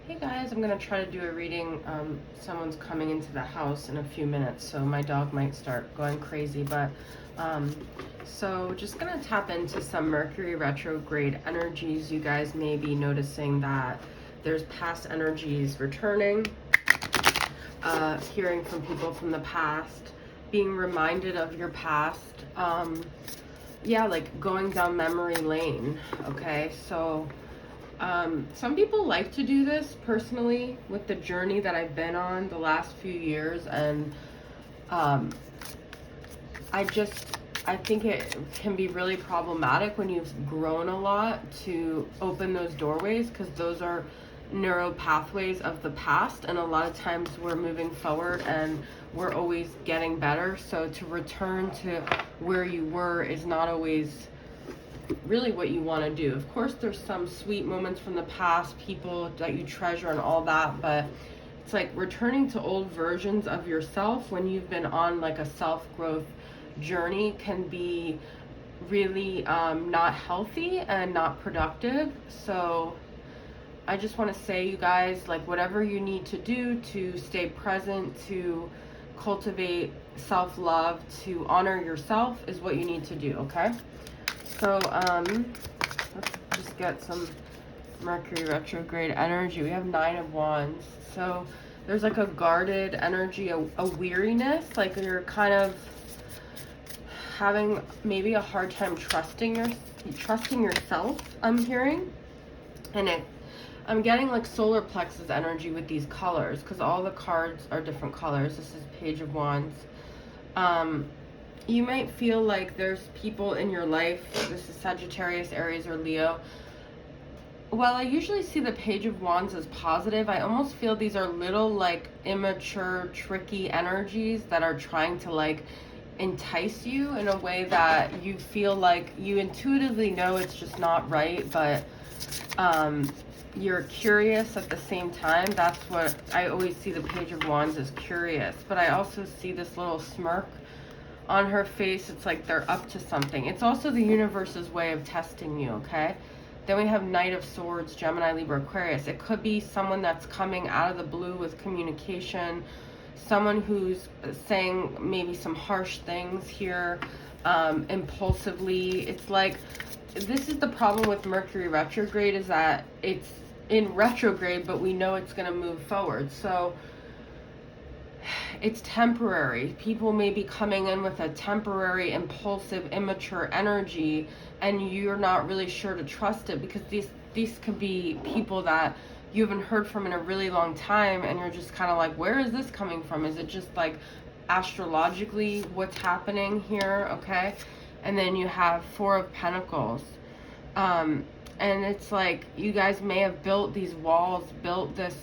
Hey guys, I'm gonna try to do a reading. Someone's coming into the house in a few minutes, so my dog might start going crazy, but so just gonna tap into some Mercury retrograde energies. You guys may be noticing that there's past energies returning, hearing from people from the past, being reminded of your past. Yeah, like going down memory lane. Okay, so some people like to do this personally with the journey that I've been on the last few years, and I think it can be really problematic when you've grown a lot to open those doorways, because those are neural pathways of the past, and a lot of times we're moving forward and we're always getting better. So to return to where you were is not always really what you want to do. Of course, there's some sweet moments from the past, people that you treasure and all that, but it's like returning to old versions of yourself when you've been on like a self-growth journey can be really not healthy and not productive. So I just want to say, you guys, like whatever you need to do to stay present, to cultivate self-love, to honor yourself is what you need to do, okay? So, let's just get some Mercury retrograde energy. We have 9 of Wands. So, there's like a guarded energy, a weariness, like you're kind of having maybe a hard time trusting yourself, I'm hearing. And I'm getting like solar plexus energy with these colors, because all the cards are different colors. This is Page of Wands. You might feel like there's people in your life, this is Sagittarius, Aries, or Leo. While I usually see the Page of Wands as positive, I almost feel these are little like immature, tricky energies that are trying to like entice you in a way that you feel like you intuitively know it's just not right, but you're curious at the same time. That's what I always see the Page of Wands as, curious. But I also see this little smirk on her face. It's like they're up to something. It's also the universe's way of testing you, okay? Then we have Knight of Swords, Gemini, Libra, Aquarius. It could be someone that's coming out of the blue with communication, someone who's saying maybe some harsh things here, impulsively. It's like, this is the problem with Mercury retrograde, is that it's in retrograde, but we know it's going to move forward. So it's temporary. People may be coming in with a temporary, impulsive, immature energy, and you're not really sure to trust it, because these could be people that you haven't heard from in a really long time, and you're just kind of like, where is this coming from? Is it just like astrologically what's happening here? Okay. And then you have 4 of Pentacles. And it's like you guys may have built these walls, built this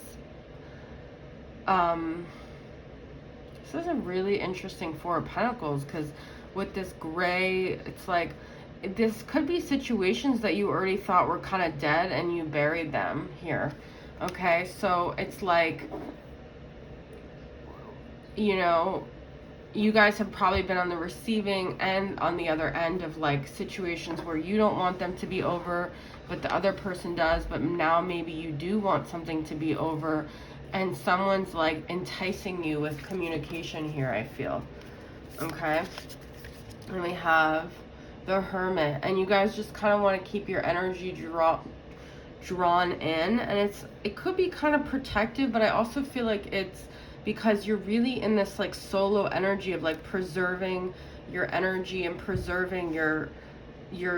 this is a really interesting 4 of Pentacles, because with this gray, it's like this could be situations that you already thought were kind of dead and you buried them here. Okay, so it's like, you know, you guys have probably been on the receiving end, on the other end of like situations where you don't want them to be over, but the other person does. But now maybe you do want something to be over, and someone's like enticing you with communication here, I feel. Okay. And we have the Hermit, and you guys just kind of want to keep your energy drawn in, and it could be kind of protective, but I also feel like it's because you're really in this like solo energy of like preserving your energy and preserving your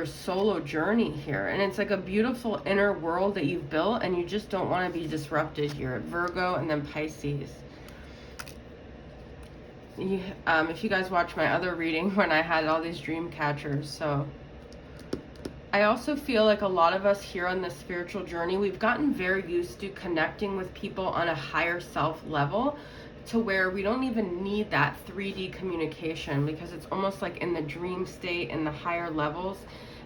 solo journey here. And it's like a beautiful inner world that you've built, and you just don't want to be disrupted here. Virgo and then Pisces. If you guys watch my other reading when I had all these dream catchers. So I also feel like a lot of us here on this spiritual journey, we've gotten very used to connecting with people on a higher self level, to where we don't even need that 3D communication, because it's almost like in the dream state, in the higher levels.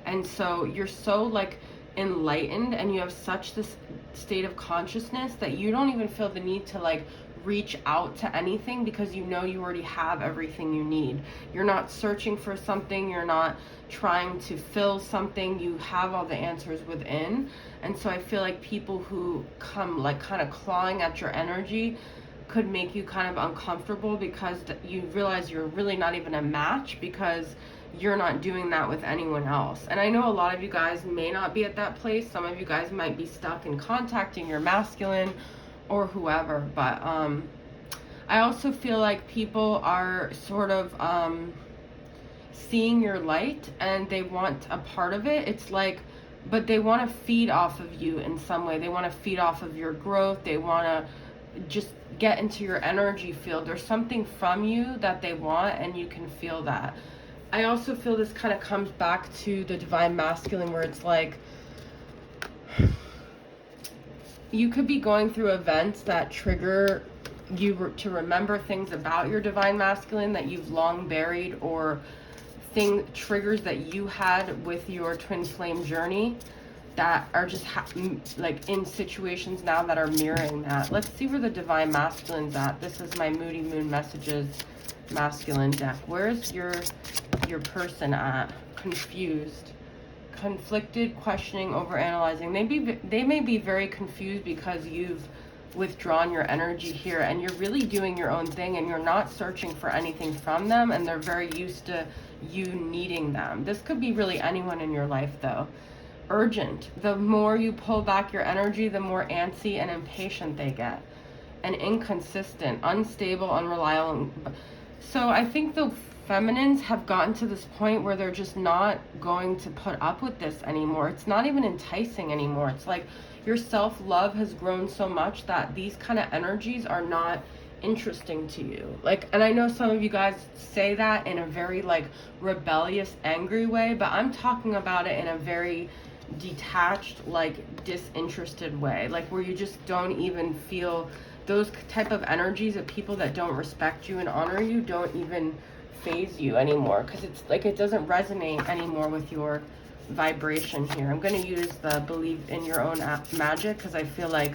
And so you're so like enlightened, and you have such this state of consciousness that you don't even feel the need to like reach out to anything because you know you already have everything you need. You're not searching for something, you're not trying to fill something, you have all the answers within. And so I feel like people who come like kind of clawing at your energy could make you kind of uncomfortable because you realize you're really not even a match because you're not doing that with anyone else. And I know a lot of you guys may not be at that place. Some of you guys might be stuck in contacting your masculine or whoever, but I also feel like people are sort of seeing your light and they want a part of it. It's like, but they want to feed off of you in some way. They want to feed off of your growth. They want to just get into your energy field. There's something from you that they want, and you can feel that. I also feel this kind of comes back to the divine masculine, where it's like you could be going through events that trigger you to remember things about your divine masculine that you've long buried, or triggers that you had with your twin flame journey that are just like in situations now that are mirroring that. Let's see where the divine masculine's at. This is my Moody Moon Messages masculine deck. Where's your person at? Confused, conflicted, questioning, overanalyzing. They may be very confused because you've withdrawn your energy here and you're really doing your own thing and you're not searching for anything from them, and they're very used to you needing them. This could be really anyone in your life though. Urgent. The more you pull back your energy, the more antsy and impatient they get. And inconsistent, unstable, unreliable. So I think the feminines have gotten to this point where they're just not going to put up with this anymore. It's not even enticing anymore. It's like your self-love has grown so much that these kind of energies are not interesting to you. Like, and I know some of you guys say that in a very like rebellious, angry way, but I'm talking about it in a very detached, like disinterested way, like where you just don't even feel those type of energies of people that don't respect you and honor you don't even phase you anymore, because it's like it doesn't resonate anymore with your vibration here. I'm going to use the believe in your own magic because I feel like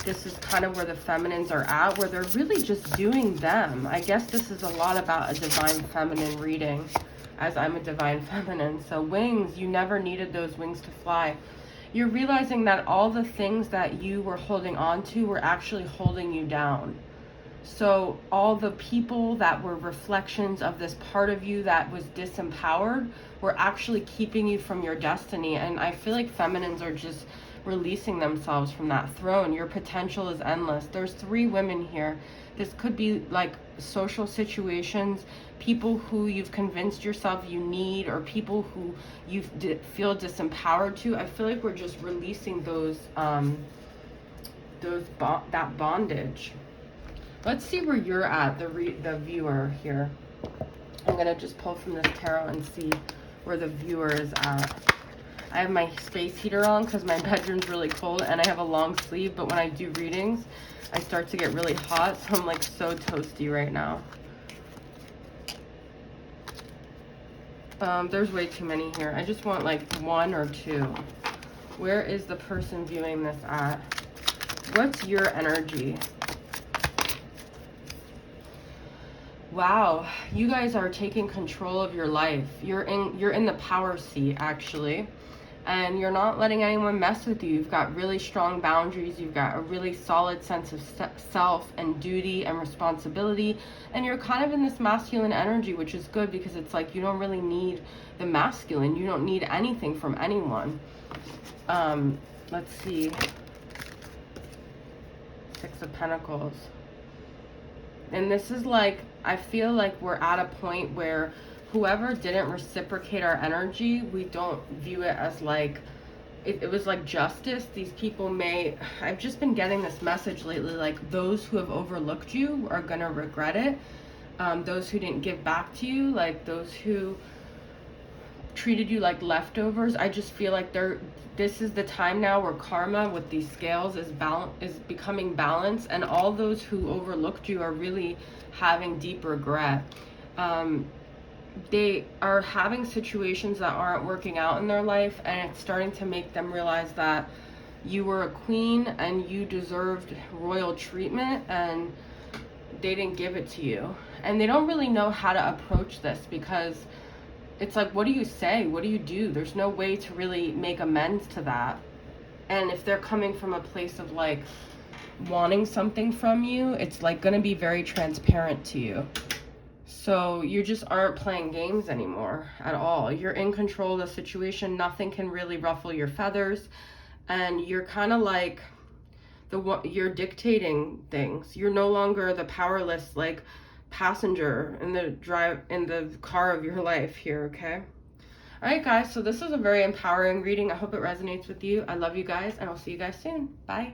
this is kind of where the feminines are at, where they're really just doing them. I guess this is a lot about a divine feminine reading, as I'm a divine feminine. So wings, you never needed those wings to fly. You're realizing that all the things that you were holding on to were actually holding you down. So all the people that were reflections of this part of you that was disempowered were actually keeping you from your destiny. And I feel like feminines are just releasing themselves from that throne. Your potential is endless. There's 3 women here. This could be like social situations, people who you've convinced yourself you need, or people who you feel disempowered to. I feel like we're just releasing that bondage. Let's see where you're at, the viewer here. I'm going to just pull from this tarot and see where the viewer is at. I have my space heater on because my bedroom's really cold, and I have a long sleeve, but when I do readings, I start to get really hot, so I'm like so toasty right now. There's way too many here. I just want like 1 or 2. Where is the person viewing this at? What's your energy? Wow, you guys are taking control of your life. You're in the power seat, actually, and you're not letting anyone mess with you. You've got really strong boundaries. You've got a really solid sense of self and duty and responsibility, and you're kind of in this masculine energy, which is good because it's like you don't really need the masculine. You don't need anything from anyone. Let's see. 6 of Pentacles. And this is like, I feel like we're at a point where whoever didn't reciprocate our energy, we don't view it as like, it was like justice. These people may, I've just been getting this message lately, like those who have overlooked you are going to regret it. Those who didn't give back to you, like those who treated you like leftovers. I just feel like this is the time now where karma with these scales is becoming balanced, and all those who overlooked you are really having deep regret. They are having situations that aren't working out in their life, and it's starting to make them realize that you were a queen and you deserved royal treatment, and they didn't give it to you. And they don't really know how to approach this, because it's like, what do you say? What do you do? There's no way to really make amends to that. And if they're coming from a place of like wanting something from you, it's like going to be very transparent to you. So you just aren't playing games anymore at all. You're in control of the situation. Nothing can really ruffle your feathers. And you're kind of like you're dictating things. You're no longer the powerless like passenger in the car of your life here, okay? All right, guys, so this is a very empowering reading. I hope it resonates with you. I love you guys, and I'll see you guys soon. Bye.